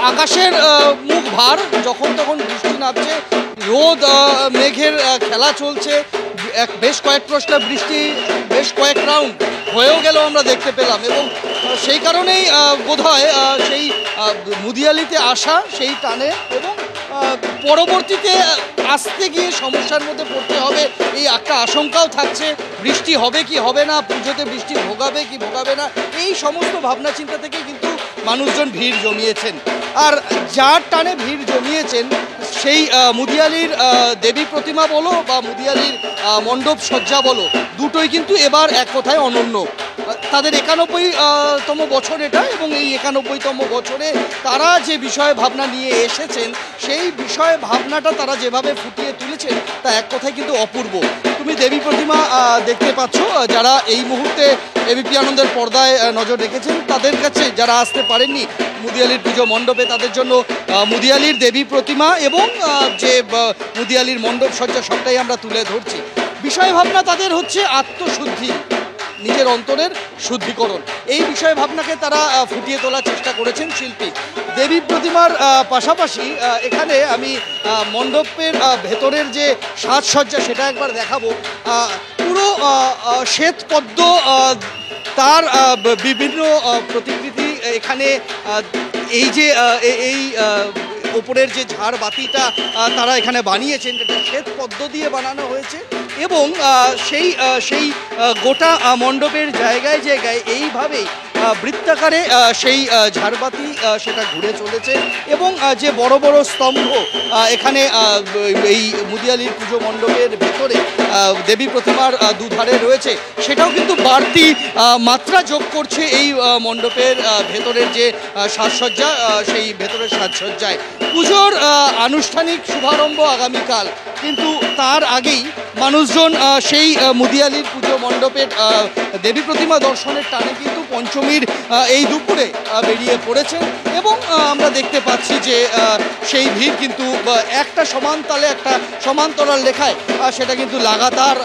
আকাশের মুখ ভার, যখন তখন বৃষ্টি নামছে, রোদ মেঘের খেলা চলছে, বেশ কয়েক প্রশ্ন বৃষ্টি বেশ কয়েক রাউন্ড হয়েও গেল আমরা দেখতে পেলাম। এবং সেই কারণেই বোধহয় সেই মুদিয়ালিতে আসা সেই টানে এবং পরবর্তীতে আসতে গিয়ে সমস্যার মধ্যে পড়তে হবে এই একটা আশঙ্কাও থাকছে। বৃষ্টি হবে কি হবে না, পুজোতে বৃষ্টি ভোগাবে কি ভোগাবে না, এই সমস্ত ভাবনা চিন্তা থেকে কিন্তু মানুষজন ভিড় জমিয়েছেন। আর যার টানে ভিড় জমিয়েছেন সেই মুদিয়ালির দেবী প্রতিমা বলো বা মুদিয়ালির মণ্ডপ সজ্জা বলো, দুটোই কিন্তু এবার এক কথায় অনন্য। তাদের 91তম বছর এটা, এবং এই 91তম বছরে তারা যে বিষয় ভাবনা নিয়ে এসেছেন সেই বিষয় ভাবনাটা তারা যেভাবে ফুটিয়ে তুলেছেন তা এক কথায় কিন্তু অপূর্ব। তুমি দেবী প্রতিমা দেখতে পাচ্ছ, যারা এই মুহূর্তে এবিপি আনন্দের পর্দায় নজর রেখেছেন তাদের কাছে, যারা আসতে পারেননি মুদিয়ালির পুজো মণ্ডপে, তাদের জন্য মুদিয়ালির দেবী প্রতিমা এবং যে মুদিয়ালির মণ্ডপ সজ্জা সবটাই আমরা তুলে ধরছি। বিষয় ভাবনা তাদের হচ্ছে আত্মশুদ্ধি, নিজের অন্তরের শুদ্ধিকরণ, এই বিষয় ভাবনাকে তারা ফুটিয়ে তোলার চেষ্টা করেছেন শিল্পী। দেবী প্রতিমার পাশাপাশি এখানে আমি মণ্ডপের ভেতরের যে সাজসজ্জা সেটা একবার দেখাবো। পুরো শ্বেতপদ্ম, তার বিভিন্ন প্রতিকৃতি এখানে, এই যে এই ওপরের যে ঝাড় বাতিটা তারা এখানে বানিয়েছেন, যেটা শ্বেত পদ্ম দিয়ে বানানো হয়েছে, এবং সেই গোটা মণ্ডপের জায়গায় জায়গায় এইভাবেই বৃত্তাকারে সেই ঝাড়বাতি সেটা ঘুরে চলেছে। এবং যে বড় বড় স্তম্ভ এখানে এই মুদিয়ালির পুজো মণ্ডপের ভেতরে দেবী প্রতিমার দুধারে রয়েছে, সেটাও কিন্তু বাড়তি মাত্রা যোগ করছে এই মণ্ডপের ভেতরের যে সাজসজ্জা, সেই ভেতরের সাজসজ্জায়। পুজোর আনুষ্ঠানিক শুভারম্ভ আগামীকাল, কিন্তু তার আগেই মানুষজন সেই মুদিয়ালির পুজো মণ্ডপের দেবী প্রতিমা দর্শনের টানে কিন্তু পঞ্চমীর এই দুপুরে বেরিয়ে পড়েছেন। এবং আমরা দেখতে পাচ্ছি যে সেই ভিড় কিন্তু একটা সমান তালে একটা সমান্তরাল লেখায় সেটা কিন্তু লাগাতার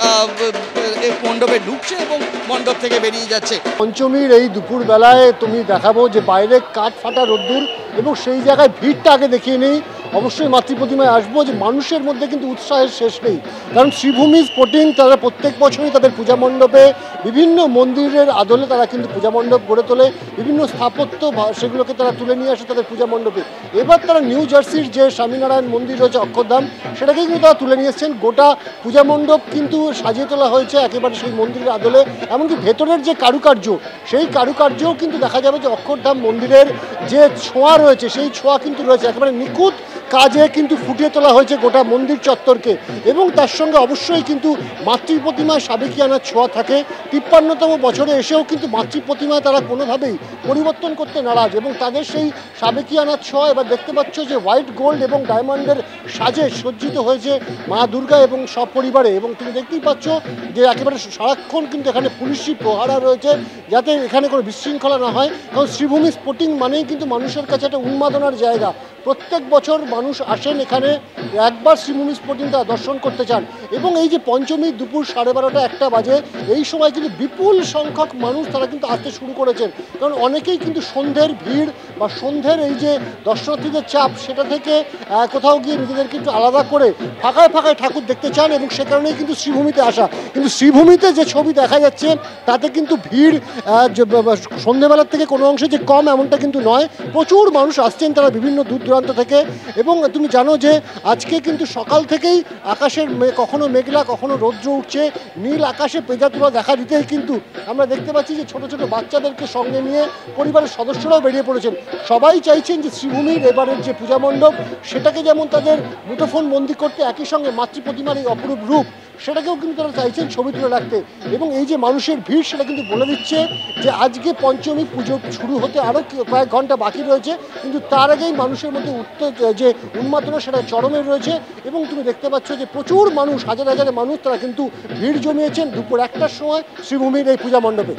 মণ্ডপে ঢুকছে এবং মণ্ডপ থেকে বেরিয়ে যাচ্ছে। পঞ্চমীর এই দুপুর বেলায় তুমি দেখাবো যে বাইরে কাঠ ফাটা রোদ্দুর, এবং সেই জায়গায় ভিড়টা আগে দেখিয়ে নেই। অবশ্যই মাতৃপ্রতিমায় আসবো, যে মানুষের মধ্যে কিন্তু উৎসাহের শেষ নেই। কারণ শ্রীভূমি স্পোর্টিং তারা প্রত্যেক বছরই তাদের পূজা মণ্ডপে বিভিন্ন মন্দিরের আদলে তারা কিন্তু পূজা মণ্ডপ গড়ে তোলে, বিভিন্ন স্থাপত্য সেগুলোকে তারা তুলে নিয়ে আসে তাদের পূজা মণ্ডপে। এবার তারা নিউ জার্সির যে স্বামীনারায়ণ মন্দির রয়েছে অক্ষরধাম, সেটাকে কিন্তু তারা তুলে নিয়ে এসেছেন। গোটা পূজা মণ্ডপ কিন্তু সাজিয়ে তোলা হয়েছে একেবারে সেই মন্দিরের আদলে। এমনকি ভেতরের যে কারুকার্য, সেই কারুকার্যও কিন্তু দেখা যাবে যে অক্ষরধাম মন্দিরের যে ছোঁয়া রয়েছে সেই ছোঁয়া কিন্তু রয়েছে, একেবারে নিখুঁত কাজে কিন্তু ফুটিয়ে তোলা হয়েছে গোটা মন্দির চত্বরকে। এবং তার সঙ্গে অবশ্যই কিন্তু মাতৃপ্রতিমায় সাবেকিয়ানার ছোঁয়া থাকে। 53তম বছরে এসেও কিন্তু মাতৃপ্রতিমায় তারা কোনোভাবেই পরিবর্তন করতে নারাজ, এবং তাদের সেই সাবেকিয়ানার ছোঁয়া এবার দেখতে পাচ্ছ যে হোয়াইট গোল্ড এবং ডায়মন্ডের সাজে সজ্জিত হয়েছে মা দুর্গা এবং সপরিবারে। এবং তুমি দেখতেই পাচ্ছ যে একেবারে সারাক্ষণ কিন্তু এখানে পুলিশি প্রহারা রয়েছে, যাতে এখানে কোনো বিশৃঙ্খলা না হয়। কারণ শ্রীভূমি স্পোর্টিং মানেই কিন্তু মানুষের কাছে একটা উন্মাদনার জায়গা। প্রত্যেক বছর মানুষ আসেন এখানে একবার শ্রীভূমি স্পোর্টিং তারা দর্শন করতে চান। এবং এই যে পঞ্চমী দুপুর 12:30 1টা বাজে, এই সময় কিন্তু বিপুল সংখ্যক মানুষ তারা কিন্তু আসতে শুরু করেছেন। কারণ অনেকেই কিন্তু সন্ধ্যের ভিড় বা সন্ধ্যের এই যে দর্শনার্থীদের চাপ, সেটা থেকে কোথাও গিয়ে নিজেদেরকে একটু আলাদা করে ফাঁকায় ফাঁকায় ঠাকুর দেখতে চান, এবং সে কারণেই কিন্তু শ্রীভূমিতে আসা। কিন্তু শ্রীভূমিতে যে ছবি দেখা যাচ্ছে তাতে কিন্তু ভিড় সন্ধ্যেবেলার থেকে কোনো অংশে যে কম এমনটা কিন্তু নয়। প্রচুর মানুষ আসছেন তারা বিভিন্ন দূর দূরান্ত থেকে। এবং তুমি জানো যে আজকে কিন্তু সকাল থেকেই আকাশের কখনো মেঘলা কখনো রৌদ্র উঠছে, নীল আকাশে পেঁজা তোলা দেখা দিতেই কিন্তু আমরা দেখতে পাচ্ছি যে ছোট ছোট বাচ্চাদেরকে সঙ্গে নিয়ে পরিবারের সদস্যরাও বেরিয়ে পড়েছেন। সবাই চাইছেন যে শ্রীভূমির এবারের যে পূজা মণ্ডপ সেটাকে যেমন তাদের মুঠোফোন বন্দি করতে, একই সঙ্গে মাতৃপ্রতিমার এই অপরূপ রূপ সেটাকেও কিন্তু তারা চাইছেন ছবি তুলে রাখতে। এবং এই যে মানুষের ভিড় সেটা কিন্তু বলে দিচ্ছে যে আজকে পঞ্চমী পুজো শুরু হতে আরও কয়েক ঘন্টা বাকি রয়েছে, কিন্তু তার আগেই মানুষের মধ্যে যে উন্মাদনা সেটা চরমে রয়েছে। এবং তুমি দেখতে পাচ্ছ যে প্রচুর মানুষ, হাজার হাজার মানুষ তারা কিন্তু ভিড় জমিয়েছেন দুপুর 1টার সময় শ্রীভূমির এই পূজা মণ্ডপে।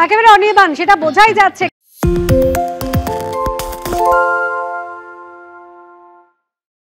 একেবারে অনির্বাণ, সেটা বোঝাই যাচ্ছে।